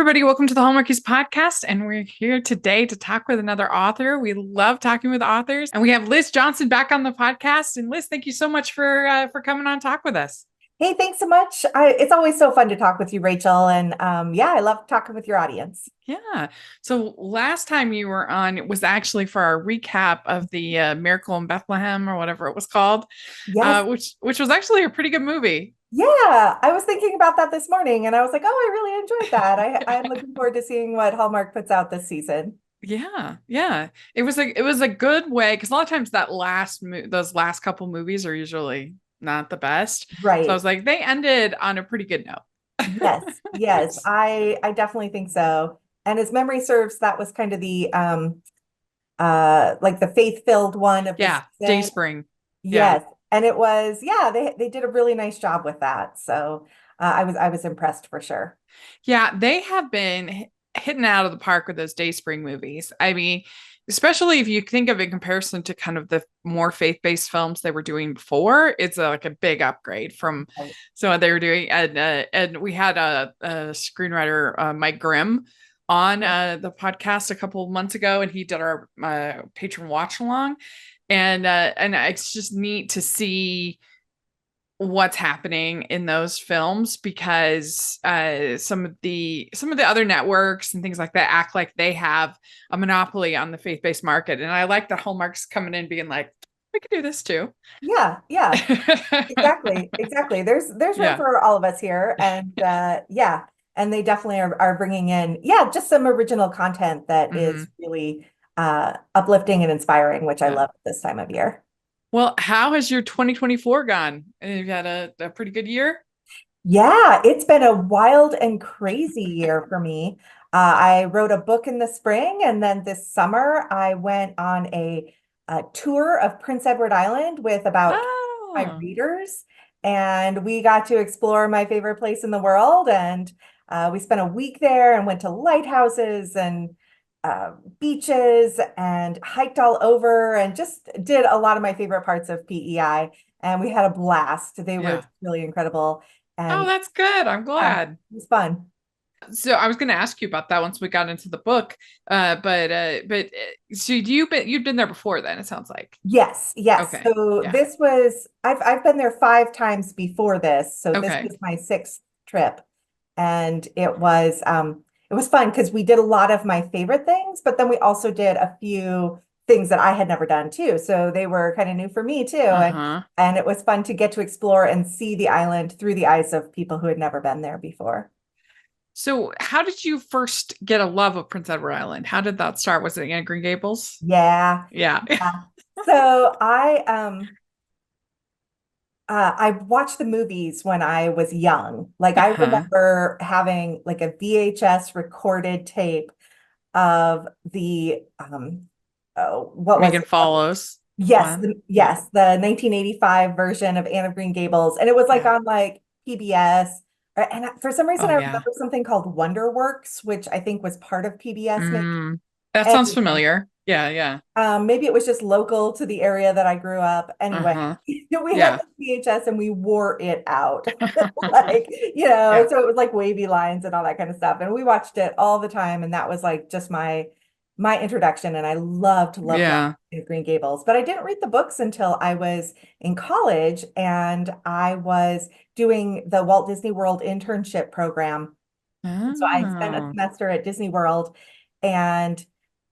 everybody. Welcome to the Hallmarkies podcast. And we're here today to talk with another author. We love talking with authors. And we have Liz Johnson back on the podcast. And Liz, thank you so much for coming on talk with us. Hey, thanks so much. It's always so fun to talk with you, Rachel. And yeah, I love talking with your audience. Yeah. So last time you were on, it was actually for our recap of the Miracle in Bethlehem or whatever it was called, Yes. which was actually a pretty good movie. Yeah, I was thinking about that this morning and I was like, oh, I really enjoyed that. I'm looking forward to seeing what Hallmark puts out this season. Yeah. It was a good way because a lot of times those last couple movies are usually not the best. So I Right. was like, they ended on a pretty good Yes. note. Yes. I definitely think so. And as memory serves, that was kind of the like the faith-filled one of this Yeah, season. Dayspring. Yeah. Yes. And it was, yeah, they did a really nice job with that. So I was impressed for sure. Yeah, they have been hitting out of the park with those Dayspring movies. I mean, especially if you think of it in comparison to kind of the more faith-based films they were doing before, it's like a big upgrade from Right. so they were doing and we had a screenwriter Mike Grimm on the podcast a couple of months ago, and he did our patron watch along, and it's just neat to see what's happening in those films because some of the other networks and things like that act like they have a monopoly on the faith-based market, and I like that Hallmark's coming in being like, we could do this too. Yeah. Exactly. Exactly. There's room Yeah. for all of us here. And yeah, and they definitely are bringing in, yeah, just some original content that Hmm. is really uplifting and inspiring, which I Yeah. love this time of year. Well, how has your 2024 gone? You've had a pretty good year. Yeah, it's been a wild and crazy year for me. I wrote a book in the spring, and then this summer I went on a tour of Prince Edward Island with about my Oh, readers, and we got to explore my favorite place in the world. And we spent a week there and went to lighthouses and uh, beaches and hiked all over and just did a lot of my favorite parts of PEI. And we had a blast. They were yeah. just really incredible. Oh, And that's good. I'm glad. it was fun. So I was going to ask you about that once we got into the book. But so you'd been there before then, it sounds like. Yes, yes. Okay. So Yeah. this was I've been there 5 times before this. So this Okay. was my sixth trip. And it was fun because we did a lot of my favorite things, but then we also did a few things that I had never done too. So they were kind of new for me too. Uh-huh. And it was fun to get to explore and see the island through the eyes of people who had never been there before. So how did you first get a love of Prince Edward Island? How did that start? Was it Anne Green Gables? Yeah. Yeah. Yeah. So I watched the movies when I was young. Like I Uh-huh. remember having like a VHS recorded tape of the oh, what was Megan it? Follows Yes, one. Yeah. yes, the 1985 version of Anne of Green Gables. And it was like Yeah. on like PBS. And for some reason Oh I yeah. remember something called Wonderworks, which I think was part of PBS maybe. Mm, that sounds Anyway, familiar. Yeah, yeah. maybe it was just local to the area that I grew up. Anyway, Uh-huh. we had Yeah. the VHS and we wore it out. Like, Yeah. so it was like wavy lines and all that kind of stuff. And we watched it all the time. And that was like just my introduction. And I loved Yeah. Green Gables. But I didn't read the books until I was in college and I was doing the Walt Disney World internship program. So I spent a Oh. semester at Disney World and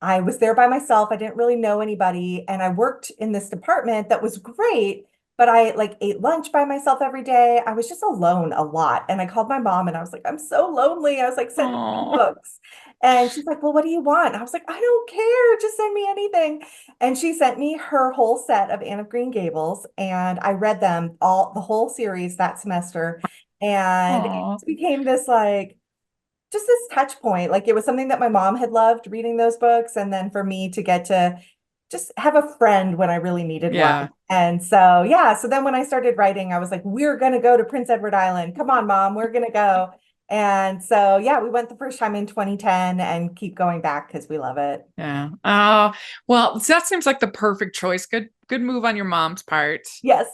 I was there by myself. I didn't really know anybody. And I worked in this department that was great, but I like ate lunch by myself every day. I was just alone a lot. And I called my mom and I was like, I'm so lonely. I was like, send me some Oh. books. And she's like, well, what do you want? I was like, I don't care. Just send me anything. And she sent me her whole set of Anne of Green Gables. And I read them all, the whole series that semester. And it Oh. became this like, just this touch point. Like it was something that my mom had loved reading those books. And then for me to get to just have a friend when I really needed one. Yeah. And so, yeah. So then when I started writing, I was like, we're going to go to Prince Edward Island. Come on, mom, we're going to go. And so, yeah, we went the first time in 2010 and keep going back because we love it. Yeah. Oh, well, so that seems like the perfect choice. Good good move on your mom's part. Yes.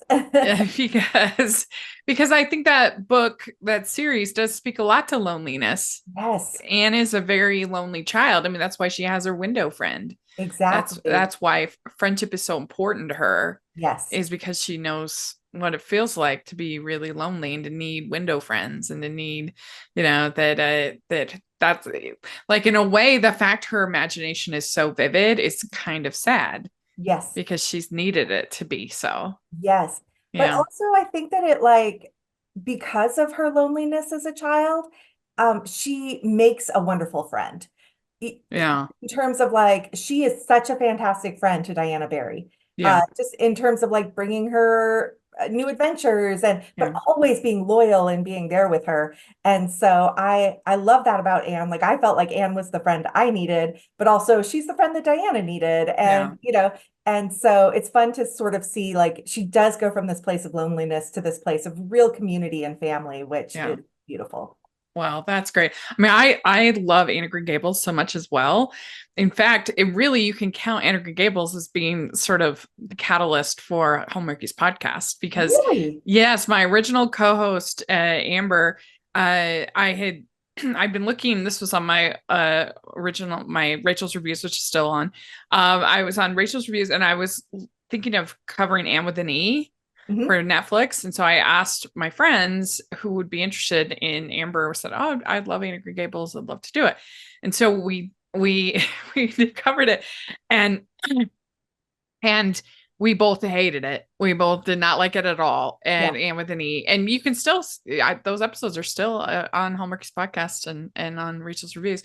because I think that book, that series does speak a lot to loneliness. Yes, Anne is a very lonely child. I mean, that's why she has her window friend. exactly. That's why friendship is so important to her, Yes. is because she knows what it feels like to be really lonely and to need window friends and to need, that's like, in a way, the fact her imagination is so vivid is kind of sad Yes. because she's needed it to be so. Yes. But Yeah. also I think that it like because of her loneliness as a child, she makes a wonderful friend. Yeah. In terms of like, she is such a fantastic friend to Diana Barry. Yeah. Just in terms of like bringing her new adventures and but Yeah. always being loyal and being there with her. And so I love that about Anne. Like I felt like Anne was the friend I needed, but also she's the friend that Diana needed. Yeah. And and so it's fun to sort of see like she does go from this place of loneliness to this place of real community and family, which Yeah. is beautiful. Well, that's great. I mean, I love Anne of Green Gables so much as well. In fact, it really, you can count Anne of Green Gables as being sort of the catalyst for Hallmarkies podcast because, Really? yes, my original co-host Amber, I had I've been looking. This was on my original, my Rachel's Reviews, which is still on. I was on Rachel's Reviews, and I was thinking of covering Anne with an E Hmm. for Netflix. And so I asked my friends who would be interested in Amber, said, "Oh, I'd love Anna Green Gables. I'd love to do it." And so we we covered it, and and we both hated it. We both did not like it at all. Yeah. And with an E, and you can still those episodes are still on Hallmark's podcast and on Rachel's Reviews.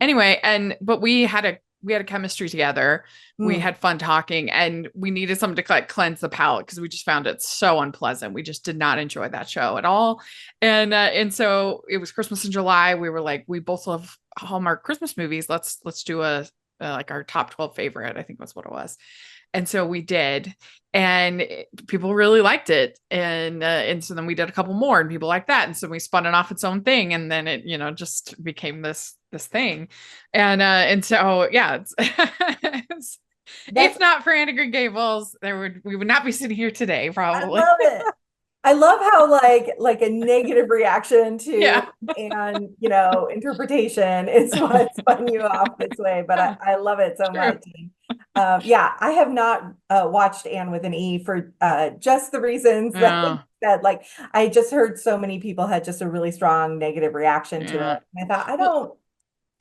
Anyway, but we had a chemistry together. We Mm. had fun talking, and we needed something to cleanse the palate because we just found it so unpleasant. We just did not enjoy that show at all. And so it was Christmas in July. We were like, we both love Hallmark Christmas movies. Let's do a like our top 12 favorite. I think that's what it was. And so we did, and people really liked it. And so then we did a couple more, and people liked that. And so we spun it off its own thing, and then it just became this thing. And so yeah, That's if not for Anna Green Gables, we would not be sitting here today, I probably. love it. I love how like a negative reaction to Yeah. and interpretation is what spun you off this way, but I love it so True. much. Yeah, I have not watched Anne with an E for just the reasons that you Yeah. said. Like I just heard so many people had just a really strong negative reaction to Yeah. it. And I thought Well,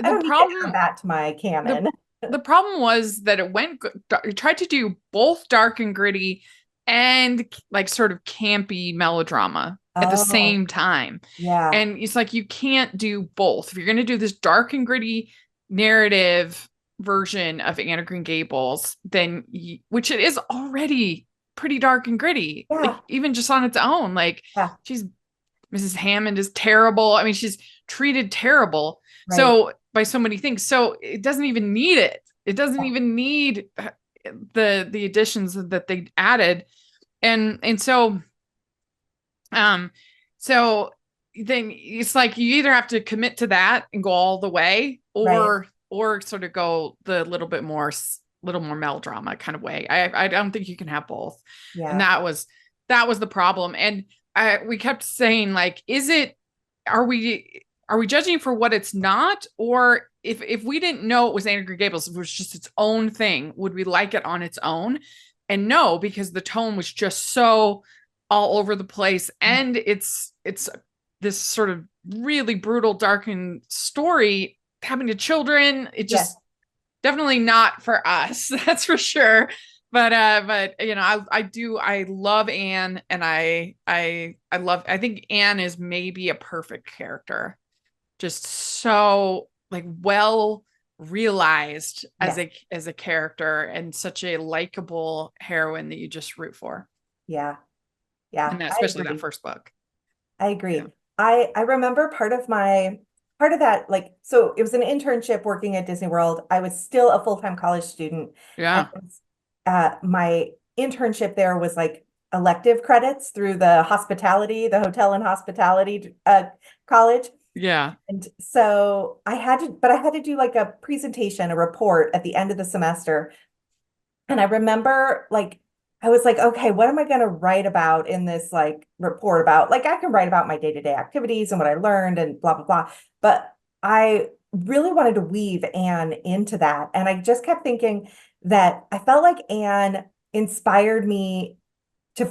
I the don't need to add problem that to my the canon. the problem was that it tried to do both dark and gritty and like sort of campy melodrama at the Oh, same time. yeah. And it's like you can't do both. If you're going to do this dark and gritty narrative version of Anna Green Gables, which it is already pretty dark and gritty, like Yeah. even just on its own, like Yeah. she's Mrs. Hammond is terrible. I mean, she's treated terrible. Right. So by so many things. So it doesn't even need it. It doesn't Yeah. even need the additions that they added. And um so then it's like you either have to commit to that and go all the way, Right. or sort of go the little more melodrama kind of way. I don't think you can have both. And Yeah. that was the problem. And we kept saying, like, are we judging for what it's not? Or if we didn't know it was Anna Green Gables, if it was just its own thing, would we like it on its own? And no, because the tone was just so all over the place. And it's this sort of really brutal, darkened story happening to children. It Yes. just definitely not for us, that's for sure. But I love Anne, and I think Anne is maybe a perfect character, just so like well realized as Yes. a character, and such a likable heroine that you just root for. Yeah. Yeah. And I especially that agree. first book. I Yeah. agree. I remember part of that, like, so it was an internship working at Disney World. I was still a full-time college student. And Yeah. my internship there was like elective credits through the hotel and hospitality college. Yeah. And so but I had to do like a presentation, a report at the end of the semester. And I remember like I was like, okay, what am I going to write about in this like report about? Like, I can write about my day-to-day activities and what I learned and blah, blah, blah. But I really wanted to weave Anne into that. And I just kept thinking that I felt like Anne inspired me to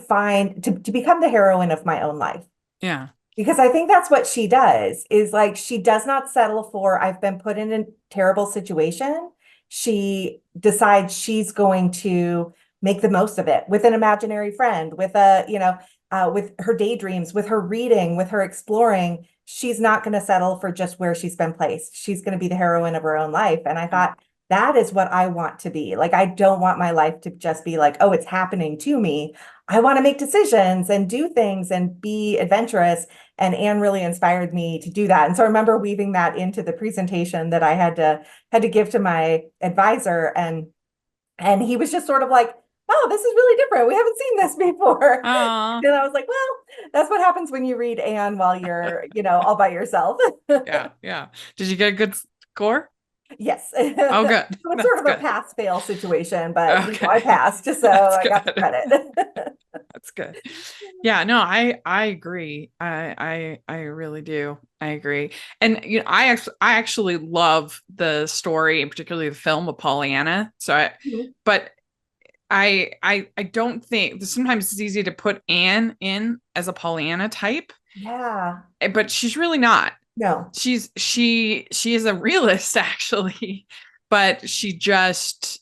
become the heroine of my own life. Yeah. Because I think that's what she does, is like she does not settle for, I've been put in a terrible situation. She decides she's going to make the most of it with an imaginary friend, with with her daydreams, with her reading, with her exploring. She's not going to settle for just where she's been placed. She's going to be the heroine of her own life. And I Yeah. thought, that is what I want to be. Like, I don't want my life to just be like, oh, it's happening to me. I want to make decisions and do things and be adventurous. And Anne really inspired me to do that. And so I remember weaving that into the presentation that I had to give to my advisor. And he was just sort of like, oh, this is really different. We haven't seen this before. Oh, And I was like, well, that's what happens when you read Anne while you're, all by yourself. yeah. Yeah. Did you get a good score? Yes. Oh, good. So it's sort That's of a good. pass-fail situation, but I Okay. passed, so That's I got the good. credit. That's good. Yeah, no, I agree. I really do. I agree. And I actually love the story and particularly the film of Pollyanna. But I don't think sometimes it's easy to put Anne in as a Pollyanna type, Yeah. but she's really not. No. She is a realist actually, but she just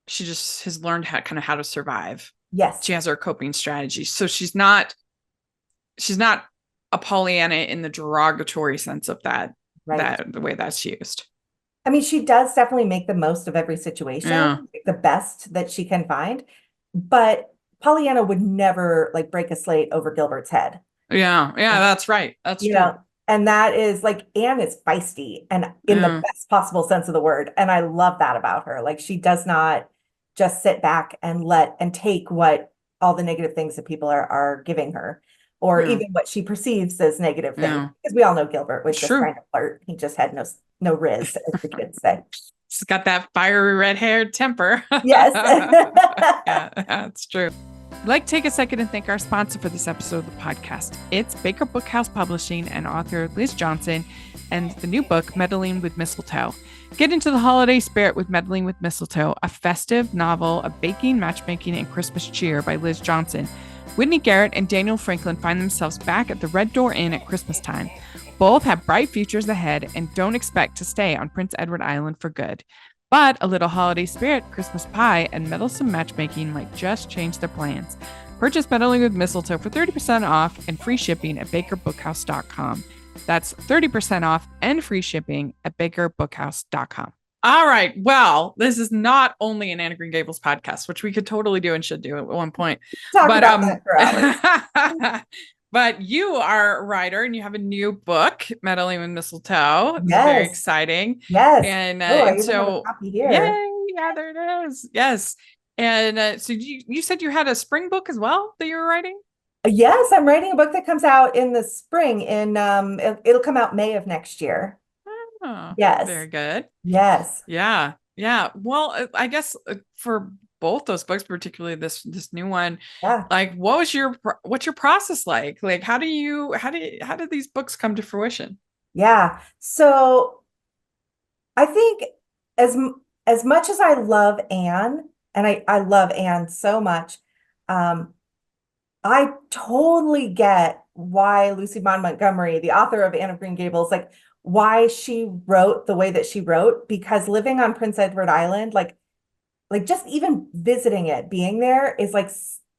has learned how to survive. She Yes. has her coping strategies. So she's not a Pollyanna in the derogatory sense of Right. the way that's used. I mean, she does definitely make the most of every situation, Yeah. the best that she can find. But Pollyanna would never like break a slate over Gilbert's head. Yeah. Yeah, that's right. That's you true. know, and that is like Anne is feisty and in the Yeah. best possible sense of the word. And I love that about her. Like she does not just sit back and let and take what all the negative things that people are giving her, or Yeah. even what she perceives as negative things. Yeah. Because we all know Gilbert was It's just true. trying to flirt. He just had no riz, as the kids say. She's got that fiery red-haired temper. Yes. Yeah, that's true. I'd like to take a second and thank our sponsor for this episode of the podcast. It's Baker Bookhouse Publishing and author Liz Johnson and the new book, Meddling with Mistletoe. Get into the holiday spirit with Meddling with Mistletoe, a festive novel of baking, matchmaking, and Christmas cheer by Liz Johnson. Whitney Garrett and Daniel Franklin find themselves back at the Red Door Inn at Christmas time. Both have bright futures ahead and don't expect to stay on Prince Edward Island for good. But a little holiday spirit, Christmas pie, and meddlesome matchmaking might just change their plans. Purchase Meddling with Mistletoe for 30% off and free shipping at bakerbookhouse.com. That's 30% off and free shipping at bakerbookhouse.com. All right. Well, this is not only an Anna Green Gables podcast, which we could totally do and should do at one point. Talk But about that for hours. but you are a writer and you have a new book, Meddling with Mistletoe. This is very Yes. exciting. Yes. And Oh, I and even have a so copy yay, here. yeah, there it is. Yes. And so you said you had a spring book as well that you were writing? Yes, I'm writing a book that comes out in the spring it'll come out May of next year. Oh, Yes. very good. Yes. Yeah. Yeah. Well, I guess for both those books, particularly this new one, Yeah. like what's your process like? Like how did these books come to fruition? Yeah. So I think as as much as I love Anne, and I love Anne so much, um, I totally get why Lucy Maud Montgomery, the author of Anne of Green Gables, like why she wrote the way that she wrote, because living on Prince Edward Island, like just even visiting it, being there is like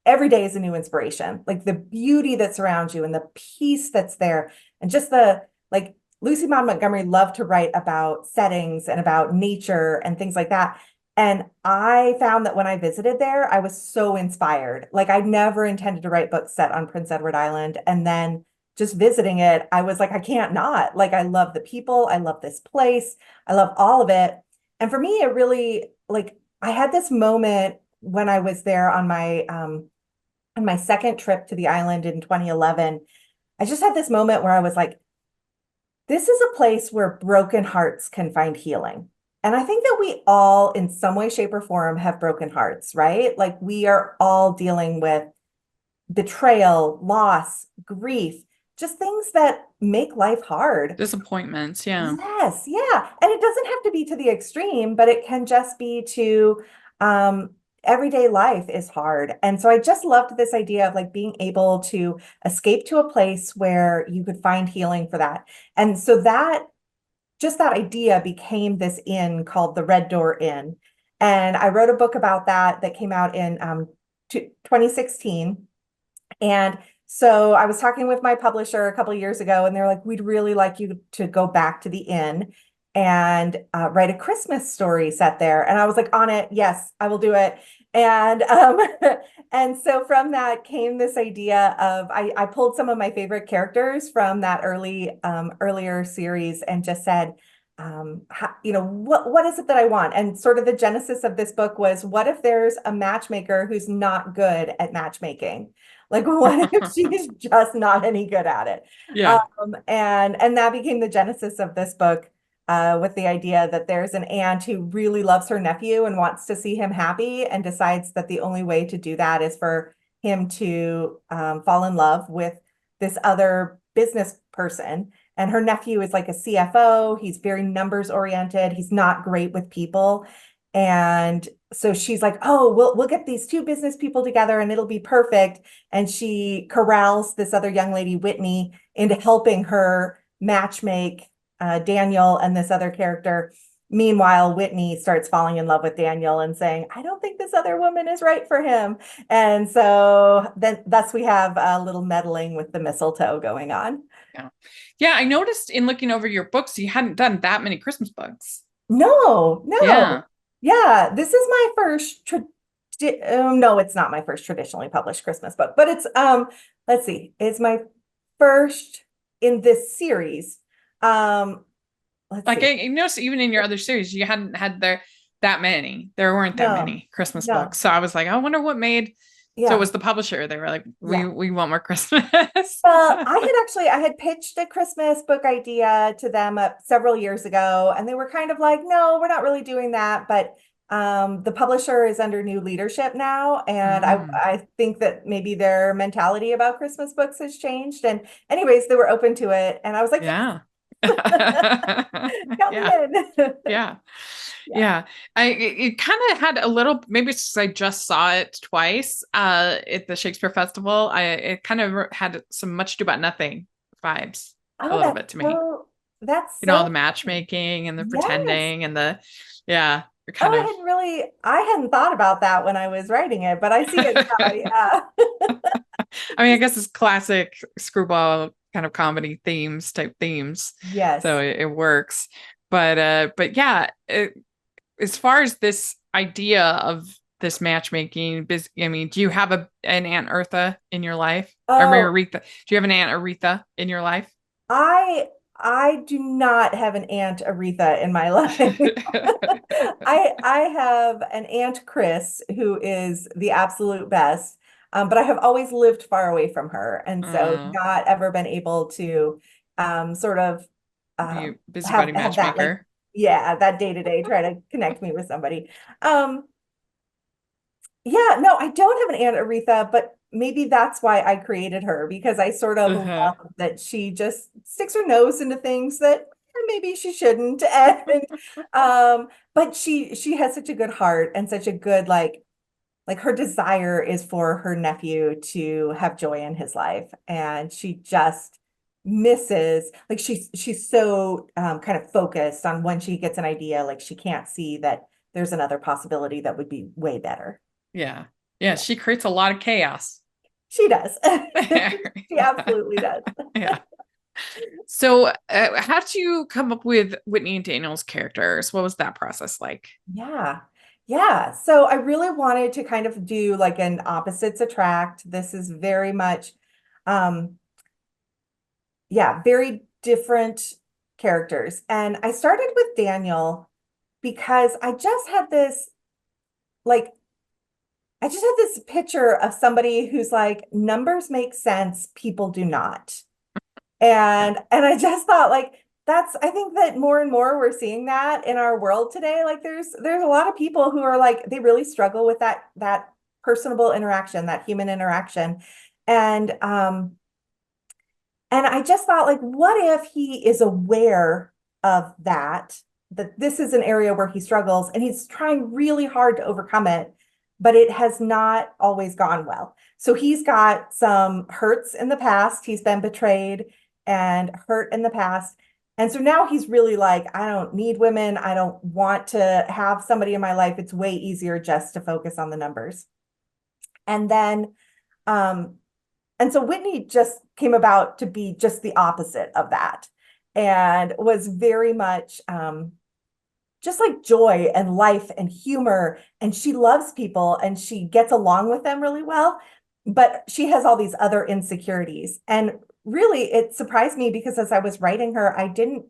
every day is a new inspiration. Like the beauty that surrounds you and the peace that's there, and just the like Lucy Maud Montgomery loved to write about settings and about nature and things like that. And I found that when I visited there, I was so inspired. Like I never intended to write books set on Prince Edward Island. And then just visiting it, I was like, I can't not. Like I love the people, I love this place, I love all of it. And for me, it really like I had this moment when I was there on my second trip to the island in 2011. I just had this moment where I was like, this is a place where broken hearts can find healing. And I think that we all, in some way, shape, or form, have broken hearts, right? Like we are all dealing with betrayal, loss, grief, just things that make life hard. Disappointments. Yeah. Yes, yeah. And it doesn't have to be to the extreme, but it can just be to um, everyday life is hard. And so I just loved this idea of like being able to escape to a place where you could find healing for that. And so that just that idea became this inn called the Red Door Inn. And I wrote a book about that came out in 2016. And so I was talking with my publisher a couple of years ago, and they're like, we'd really like you to go back to the inn and write a Christmas story set there. And I was like, on it, yes, I will do it. And and so from that came this idea of I pulled some of my favorite characters from that earlier series and just said, what is it that I want? And sort of the genesis of this book was, what if there's a matchmaker who's not good at matchmaking? Like, what if she's just not any good at it? Yeah. And that became the genesis of this book, with the idea that there's an aunt who really loves her nephew and wants to see him happy, and decides that the only way to do that is for him to fall in love with this other business person. And her nephew is like a CFO. He's very numbers oriented. He's not great with people. And so she's like, oh, we'll get these two business people together and it'll be perfect. And she corrals this other young lady, Whitney, into helping her matchmake Daniel and this other character. Meanwhile, Whitney starts falling in love with Daniel and saying, I don't think this other woman is right for him. And so then thus we have a little meddling with the mistletoe going on. Yeah. Yeah. I noticed in looking over your books, you hadn't done that many Christmas books. No, Yeah. no. Yeah, this is my first no, it's not my first traditionally published Christmas book, but it's let's see, it's my first in this series. Um, let's Like see. I noticed even in your other series, you hadn't had that many. There weren't that No, many Christmas no. books. So I was like, I wonder what made. So it Yeah. was the publisher. They were like, we Yeah. we want more Christmas. Well, I had pitched a Christmas book idea to them several years ago, and they were kind of like, no, we're not really doing that. But the publisher is under new leadership now, and Mm, I think that maybe their mentality about Christmas books has changed. And anyways, they were open to it, and I was like, yeah. count me Yeah. in. Yeah. Yeah. Yeah. It kind of had a little, maybe it's just I just saw it twice at the Shakespeare Festival. It kind of had some much ado about nothing vibes a Oh, little bit to me. that's All the so matchmaking and the yes. pretending and the yeah, Oh, kind of I hadn't thought about that when I was writing it, but I see it now. Yeah. I mean, I guess it's classic screwball kind of comedy type themes. So Yes. it works. But yeah, as far as this idea of this matchmaking, I mean, do you have an Aunt Eartha in your life? Or Mary Oh, Aretha? Do you have an Aunt Aretha in your life? I I do not have an Aunt Aretha in my life. I have an Aunt Chris who is the absolute best. But I have always lived far away from her, and so uh, not ever been able to sort of be busybody have that like matchmaker. yeah, that day to day try to connect me with somebody. Um Yeah, no, I don't have an Aunt Aretha, but maybe that's why I created her, because I sort of Uh-huh. love that she just sticks her nose into things that maybe she shouldn't. And but she has such a good heart and such a good like her desire is for her nephew to have joy in his life. And she just misses like she's so kind of focused on when she gets an idea, like she can't see that there's another possibility that would be way better. Yeah. Yeah, Yeah. she creates a lot of chaos. She does. She Yeah. absolutely does. Yeah. So, how did you come up with Whitney and Daniel's characters? What was that process like? Yeah. Yeah. So I really wanted to kind of do like an opposites attract. This is very much, um, yeah, very different characters. And I started with Daniel because like, I just had this picture of somebody who's like, numbers make sense, people do not. Yeah. And I just thought like I think that more and more we're seeing that in our world today. Like there's a lot of people who are like, they really struggle with that personable interaction, that human interaction. And and I just thought, like, what if he is aware of that, that this is an area where he struggles and he's trying really hard to overcome it, but it has not always gone well. So he's got some hurts in the past. He's been betrayed and hurt in the past. And so now he's really like, I don't need women. I don't want to have somebody in my life. It's way easier just to focus on the numbers. And then um, and so Whitney just came about to be just the opposite of that and was very much just like joy and life and humor. And she loves people and she gets along with them really well. But she has all these other insecurities. And really, it surprised me because as I was writing her, I didn't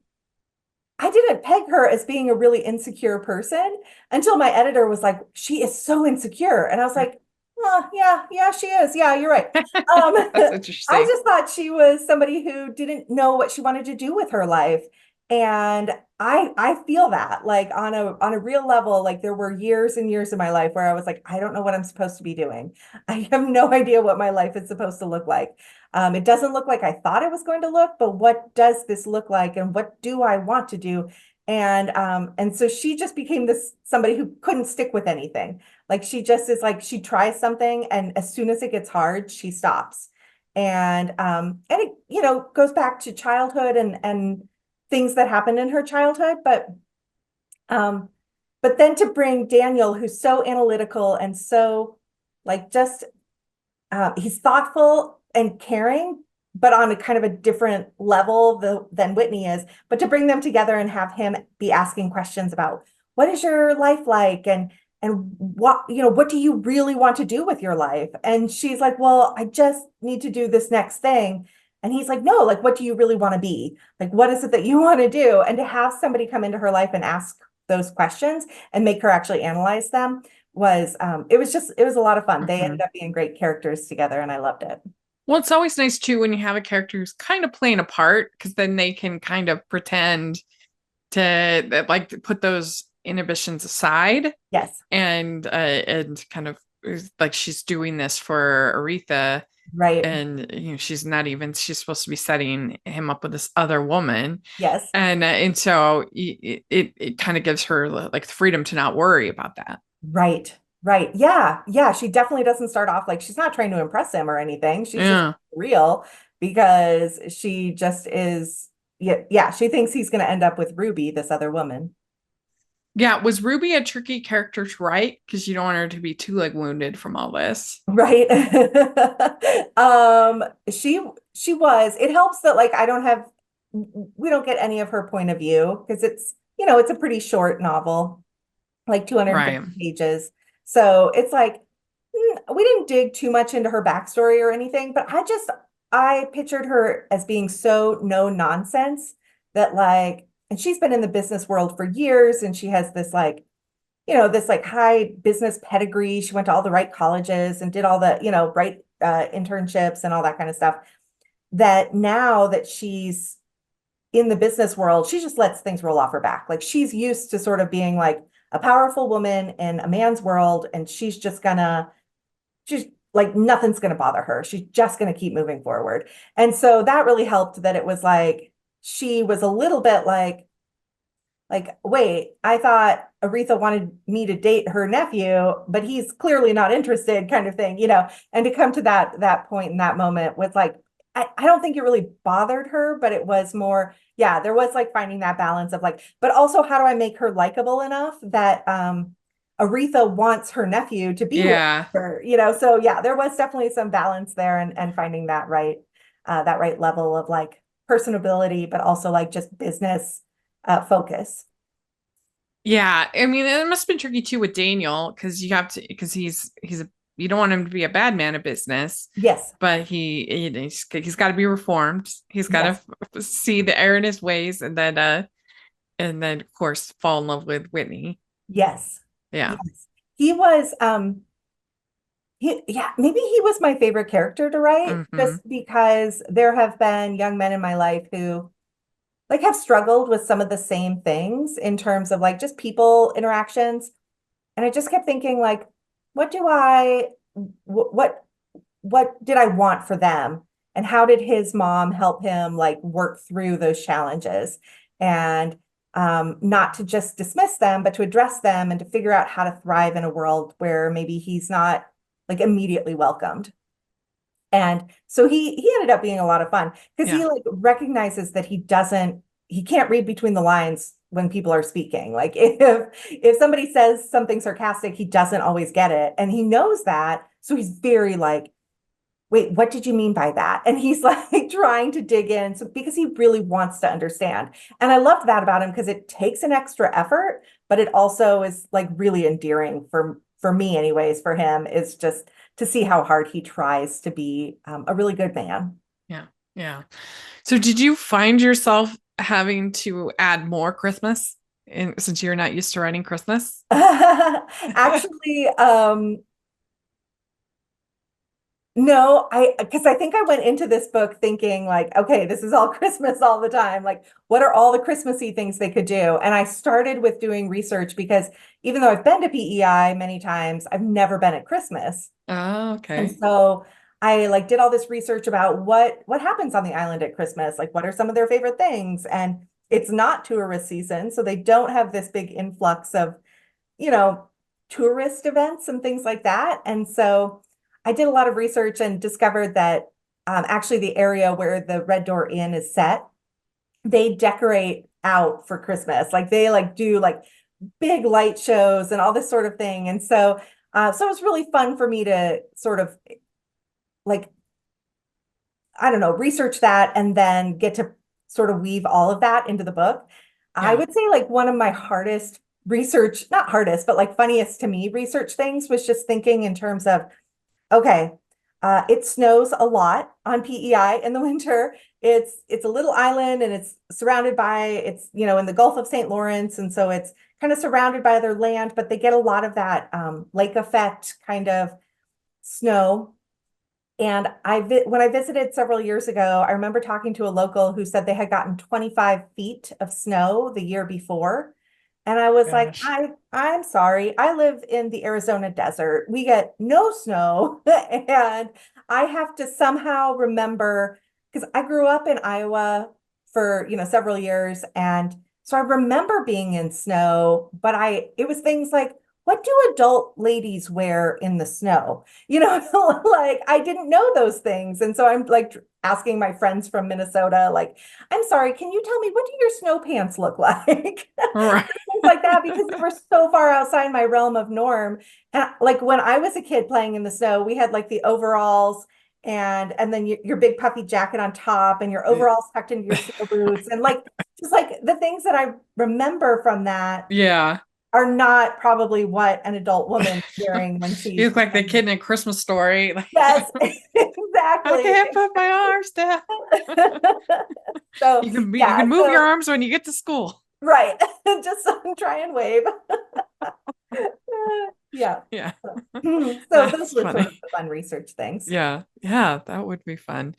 peg her as being a really insecure person until my editor was like, she is so insecure. And I was like, oh, yeah, she is. Yeah, you're right. That's I interesting. just thought she was somebody who didn't know what she wanted to do with her life. And I feel that like on a real level, like there were years and years of my life where I was like, I don't know what I'm supposed to be doing. I have no idea what my life is supposed to look like. It doesn't look like I thought it was going to look, but what does this look like and what do I want to do? And so she just became this somebody who couldn't stick with anything. Like she just is like she tries something and as soon as it gets hard, she stops. And it, goes back to childhood and things that happened in her childhood, um but then to bring Daniel, who's so analytical and so like just he's thoughtful and caring, but on a kind of a different level than Whitney is. But to bring them together and have him be asking questions about what is your life like and what do you really want to do with your life? And she's like, well, I just need to do this next thing. And he's like, no, like, what do you really want to be? Like, what is it that you want to do? And to have somebody come into her life and ask those questions and make her actually analyze them was it was a lot of fun. They ended Mhm. up being great characters together and I loved it. Well, it's always nice too when you have a character who's kind of playing a part because then they can kind of pretend to like put those inhibitions aside Yes, and kind of like she's doing this for Aretha right. and she's not even she's supposed to be setting him up with this other woman Yes, and so it kind of gives her like the freedom to not worry about that. right. Right. Yeah. Yeah. She definitely doesn't start off like she's not trying to impress him or anything. She's just Yeah. real because she just is. Yeah. Yeah. She thinks he's going to end up with Ruby, this other woman. Yeah, was Ruby a tricky character to write because you don't want her to be too like wounded from all this? Right. Um, she she was. It helps that like I don't have we don't get any of her point of view because it's a pretty short novel, like Right. 250 pages. So it's like we didn't dig too much into her backstory or anything, but I pictured her as being so no nonsense that like, and she's been in the business world for years and she has this like high business pedigree. She went to all the right colleges and did all the, right internships and all that kind of stuff. That now that she's in the business world, she just lets things roll off her back. Like she's used to sort of being like a powerful woman in a man's world, and she's like nothing's gonna bother her. She's just gonna keep moving forward. And so that really helped that it was like she was a little bit like, wait, I thought Aretha wanted me to date her nephew, but he's clearly not interested, kind of thing, and to come to that point in that moment was like, I don't think it really bothered her, but it was more, yeah, there was like finding that balance of like, but also how do I make her likable enough that Aretha wants her nephew to be with Yeah. her, so yeah, there was definitely some balance there and finding that right level of like personability, but also like just business focus. Yeah. I mean, it must have been tricky too with Daniel because you have to because he's a you don't want him to be a bad man of business, Yes, but he's got to be reformed. He's got yes, to see the error in his ways and then of course fall in love with Whitney. yes, Yeah. yes. He was, yeah, maybe he was my favorite character to write Hmm. just because there have been young men in my life who like have struggled with some of the same things in terms of like just people interactions. And I just kept thinking like, what do I, what did I want for them? And how did his mom help him like work through those challenges? And not to just dismiss them, but to address them and to figure out how to thrive in a world where maybe he's not like immediately welcomed. And so he ended up being a lot of fun because Yeah. he like recognizes that he can't read between the lines when people are speaking. Like if somebody says something sarcastic, he doesn't always get it. And he knows that. So he's very like, wait, what did you mean by that? And he's like trying to dig in so, because he really wants to understand. And I loved that about him because it takes an extra effort, but it also is like really endearing for me anyways, for him is just to see how hard he tries to be a really good man. Yeah. Yeah. So did you find yourself having to add more Christmas since you're not used to writing Christmas? Actually, no, because I think I went into this book thinking like, okay, this is all Christmas all the time. Like, what are all the Christmassy things they could do? And I started with doing research because even though I've been to PEI many times, I've never been at Christmas. Oh, And okay. so I like did all this research about what happens on the island at Christmas, like what are some of their favorite things? And it's not tourist season, so they don't have this big influx of, you know, tourist events and things like that. And so I did a lot of research and discovered that actually the area where the Red Door Inn is set, they decorate out for Christmas. Like they like do like big light shows and all this sort of thing. And so so it was really fun for me to sort of like, I don't know, research that and then get to sort of weave all of that into the book. I Yeah. would say like one of my hardest research, not hardest, but like funniest to me research things was just thinking in terms of, okay, it snows a lot on PEI in the winter. It's a little island and it's surrounded by it's in the Gulf of St. Lawrence, and so it's kind of surrounded by other land, but they get a lot of that lake effect kind of snow. And when I visited several years ago, I remember talking to a local who said they had gotten 25 feet of snow the year before. And I was like, Gosh. I'm sorry. I live in the Arizona desert. We get no snow. And I have to somehow remember, because I grew up in Iowa for, several years. And so I remember being in snow, but it was things like, what do adult ladies wear in the snow? Like I didn't know those things. And so I'm like asking my friends from Minnesota, like, I'm sorry, can you tell me what do your snow pants look like? Right. Things like that, because they were so far outside my realm of norm. And like when I was a kid playing in the snow, we had like the overalls and then your big puffy jacket on top and your overalls tucked into your snow boots. And like just like the things that I remember from that Yeah. are not probably what an adult woman is wearing when You she's look like the kid in a Christmas story. Like, yes, I exactly. can't put my arms down. So You yeah, can move your so arms when you get to school. right. Just try and wave. Yeah. Yeah. So those That's were sort of funny. the fun research things. Yeah. Yeah, that would be fun.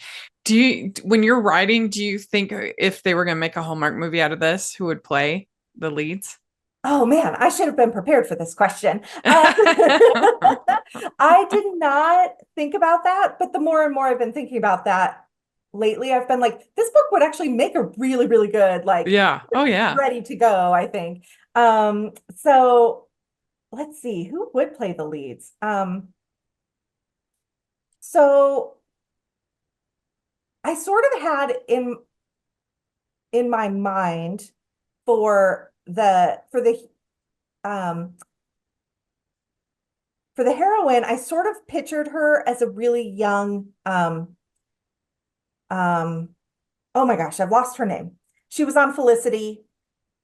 When you're writing, do you think if they were going to make a Hallmark movie out of this, who would play the leads? Oh man, I should have been prepared for this question. I did not think about that, but the more and more I've been thinking about that lately, I've been like, this book would actually make a really, really good, like Yeah. Oh, yeah. ready to go, I think. So let's see, who would play the leads? So I sort of had in my mind um for the heroine, I sort of pictured her as a really young um oh my gosh, I've lost her name. She was on Felicity.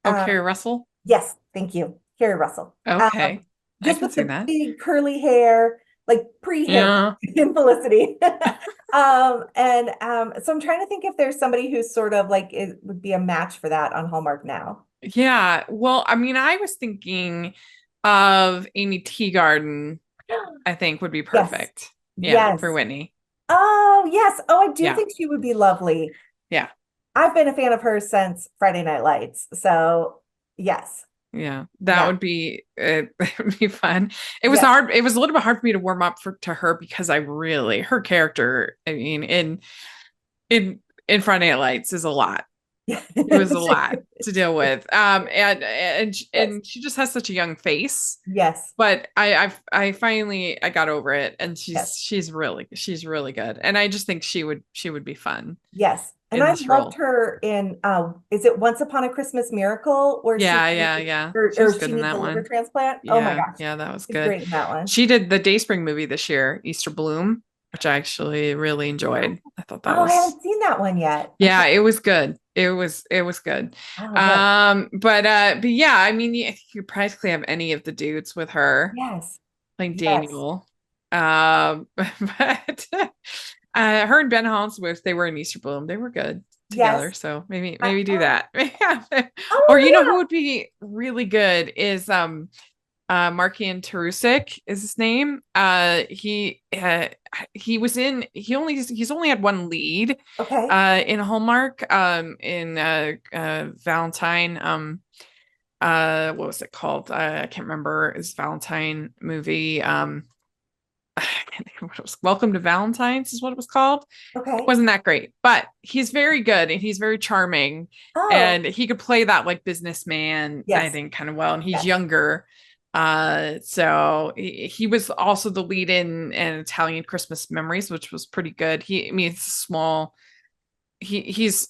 Oh, Um, Carrie Russell. yes, thank you. Carrie Russell. Okay. I Just can with see the that. big curly hair, like pre-hair Yeah. in Felicity. And so I'm trying to think if there's somebody who's sort of like it would be a match for that on Hallmark now. Yeah. Well, I mean, I was thinking of Amy Teagarden, I think would be Yes. perfect. Yeah, for Yes. Whitney. Oh, yes. Oh, I do Yeah. think she would be lovely. Yeah. I've been a fan of hers since Friday Night Lights. So yes. Yeah, that Yeah. would be that would be fun. It was Yes. hard. It was a little bit hard for me to warm up to her because I really her character. I mean, in in Friday Night Lights is a lot. It was a lot to deal with. Yes. And she just has such a young face. Yes. But I finally I got over it, and Yes. she's really good, and I just think she would be fun Yes. And in I this loved role. her in is it Once Upon a Christmas Miracle where she Yeah. She was or good she in needs that a liver one. transplant? Oh my Yeah, gosh. yeah, that was She's good. great in that one. She did the Dayspring movie this year, Easter Bloom, which I actually really enjoyed. I thought that Oh, I was, haven't seen that one yet. Okay. yeah, it was good. It was good. Oh, good. But yeah, I mean, I think you practically have any of the dudes with her, Yes. like Yes. Daniel. But her and Ben Hollingsworth, they were in Easter Bloom. They were good together. Yes. So I, maybe do oh, that. Or oh you know who yeah. would be really good is Markian Tarusik is his name. He was in he's only had one lead Okay. in Hallmark in Valentine what was it called? I can't remember his Valentine movie. I can't think of what it was. Welcome to Valentine's is what it was called. It Okay. wasn't that great, but he's very good and he's very charming Oh, and he could play that like businessman, I yes. think, kind of well. And he's Yes. younger. So he was also the lead in an Italian Christmas Memories, which was pretty good. I mean, it's small. He he's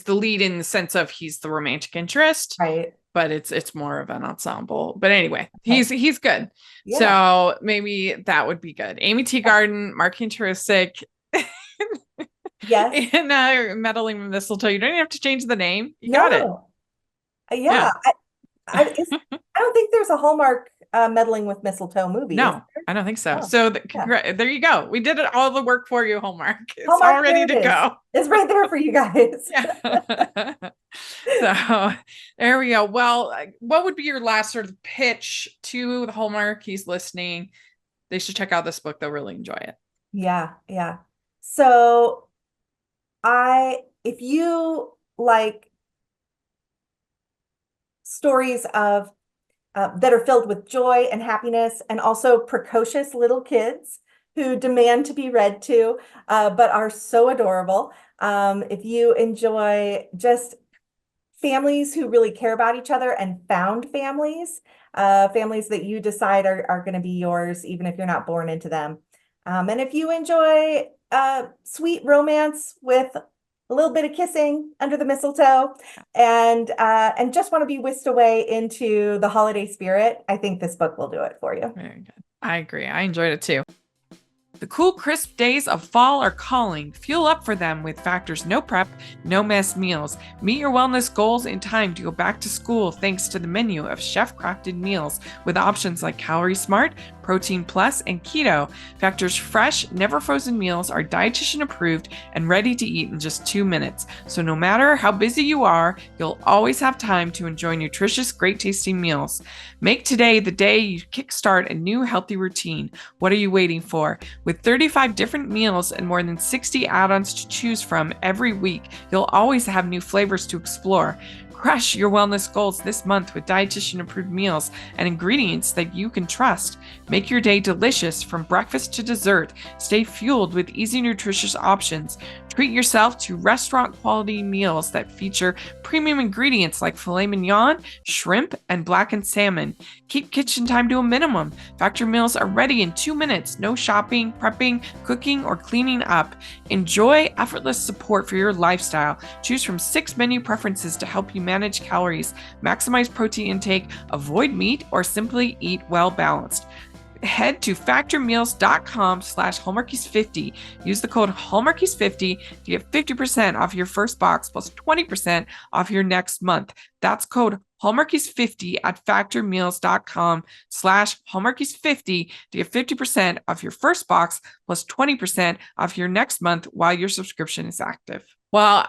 the lead in the sense of he's the romantic interest, Right. but it's more of an ensemble. But anyway, Okay. he's good. Yeah. So maybe that would be good. Amy Yeah. Teagarden, Mark Turisic, Yes. and Meddling with Mistletoe. You don't even have to change the name. You got it. No. Yeah. Yeah. I don't think there's a Hallmark meddling with mistletoe movie, is No, there? I don't think so. Oh, So yeah. there you go. We did it all the work for you, Hallmark. It's all Hallmark, ready there to it is. go. It's right there for you guys. Yeah. So there we go. Well, what would be your last sort of pitch to the Hallmark? He's listening. They should check out this book. They'll really enjoy it. Yeah, yeah. So if you like stories of that are filled with joy and happiness, and also precocious little kids who demand to be read to, but are so adorable. If you enjoy just families who really care about each other and found families, families that you decide are going to be yours, even if you're not born into them. And if you enjoy sweet romance with a little bit of kissing under the mistletoe and just want to be whisked away into the holiday spirit, I think this book will do it for you. Very good. I agree. I enjoyed it too. The cool, crisp days of fall are calling. Fuel up for them with Factor's no prep, no mess meals. Meet your wellness goals in time to go back to school thanks to the menu of chef crafted meals with options like Calorie Smart, Protein Plus, and Keto. Factor's fresh, never frozen meals are dietitian approved and ready to eat in just 2 minutes. So no matter how busy you are, you'll always have time to enjoy nutritious, great tasting meals. Make today the day you kickstart a new healthy routine. What are you waiting for? With 35 different meals and more than 60 add-ons to choose from every week, you'll always have new flavors to explore. Crush your wellness goals this month with dietitian approved meals and ingredients that you can trust. Make your day delicious from breakfast to dessert. Stay fueled with easy, nutritious options. Treat yourself to restaurant quality meals that feature premium ingredients like filet mignon, shrimp, and blackened salmon. Keep kitchen time to a minimum. Factor meals are ready in 2 minutes. No shopping, prepping, cooking, or cleaning up. Enjoy effortless support for your lifestyle. Choose from 6 menu preferences to help you manage calories, maximize protein intake, avoid meat, or simply eat well balanced. Head to factormeals.com/hallmarkies50. Use the code hallmarkies50 to get 50% off your first box plus 20% off your next month. That's code hallmarkies50 at factormeals.com/hallmarkies50 to get 50% off your first box plus 20% off your next month while your subscription is active. Well,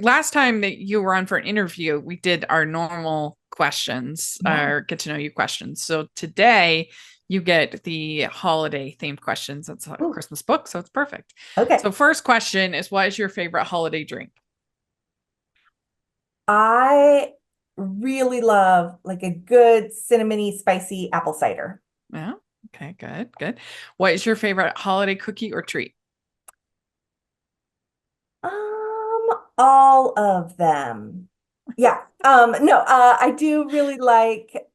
last time that you were on for an interview, we did our normal questions, Yeah. or get to know you questions. So today you get the holiday themed questions. It's a Ooh, Christmas book, so it's perfect. okay. So first question is, what is your favorite holiday drink? I really love like a good cinnamony spicy apple cider. Yeah. Okay, good, good. What is your favorite holiday cookie or treat? All of them. Yeah. No, I do really like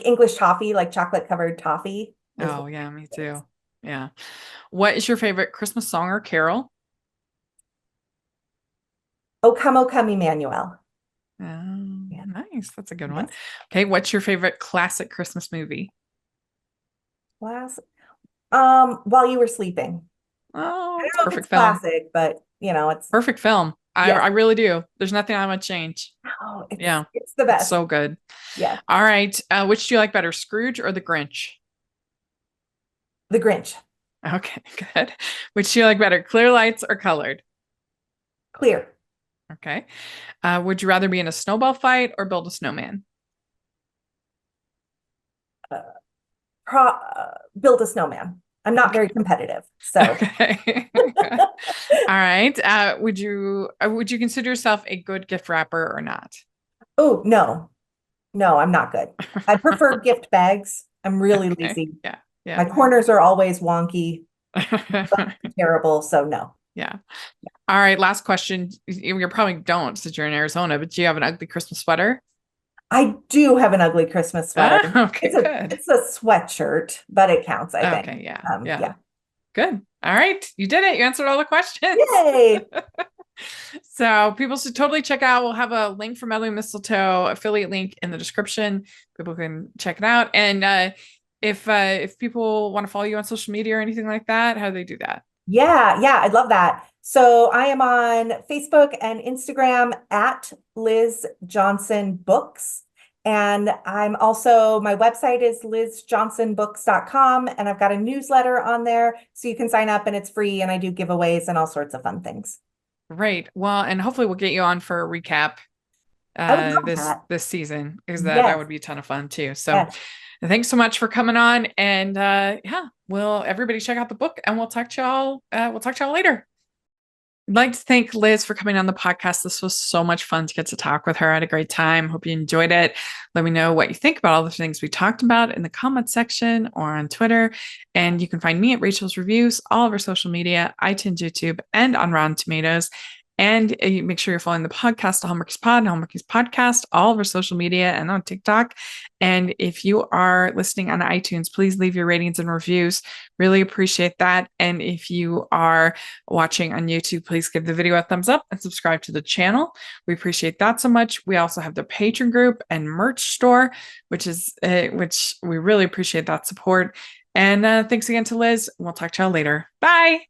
English toffee, like chocolate covered toffee is one Oh, of yeah, me my favorites. too. Yeah. What is your favorite Christmas song or carol? O come Emmanuel. Yeah. Nice. That's a good one. Yes. Okay, what's your favorite classic Christmas movie? Class. While you were sleeping. I Oh, don't it's a know if it's perfect film. classic, but it's Perfect film. yes. I really do. There's nothing I would change. Oh, Yeah, it's the it's best. so good. Yeah. All right. Which do you like better, Scrooge or the Grinch? The Grinch. Okay, good. Which do you like better, clear lights or colored? Clear. Okay. Would you rather be in a snowball fight or build a snowman? Uh, Build a snowman. I'm not very competitive, so. Okay. All right. Would you consider yourself a good gift wrapper or not? Oh, no. No, I'm not good. I prefer gift bags. I'm really Okay. lazy. Yeah. Yeah. My corners are always wonky, terrible, so no. Yeah. All right. Last question. You probably don't since you're in Arizona, but do you have an ugly Christmas sweater? I do have an ugly Christmas sweater. Ah, okay, good. It's a sweatshirt, but it counts, I think. Okay. Yeah. Yeah. Yeah. Good. All right. You did it. You answered all the questions. Yay. So people should totally check out. We'll have a link for Meddling Mistletoe affiliate link in the description. People can check it out. And if people want to follow you on social media or anything like that, how do they do that? Yeah, yeah, I'd love that. So I am on Facebook and Instagram at Liz Johnson Books. And I'm also, my website is lizjohnsonbooks.com, and I've got a newsletter on there so you can sign up and it's free. And I do giveaways and all sorts of fun things. Great. Well, and hopefully we'll get you on for a recap I would love that. this season because that Yes, would be a ton of fun too. So yes. thanks so much for coming on. And yeah, we'll everybody check out the book and we'll talk to y'all later. I'd like to thank Liz for coming on the podcast. This was so much fun to get to talk with her. I had a great time. Hope you enjoyed it. Let me know what you think about all the things we talked about in the comment section or on Twitter. And you can find me at Rachel's Reviews, all of our social media, iTunes, YouTube, and on Rotten Tomatoes. And make sure you're following the podcast, Hallmarkies Pod and Hallmarkies Podcast, all of our social media and on TikTok. And if you are listening on iTunes, please leave your ratings and reviews. Really appreciate that. And if you are watching on YouTube, please give the video a thumbs up and subscribe to the channel. We appreciate that so much. We also have the Patreon group and merch store, which we really appreciate that support. And thanks again to Liz. We'll talk to y'all later. Bye.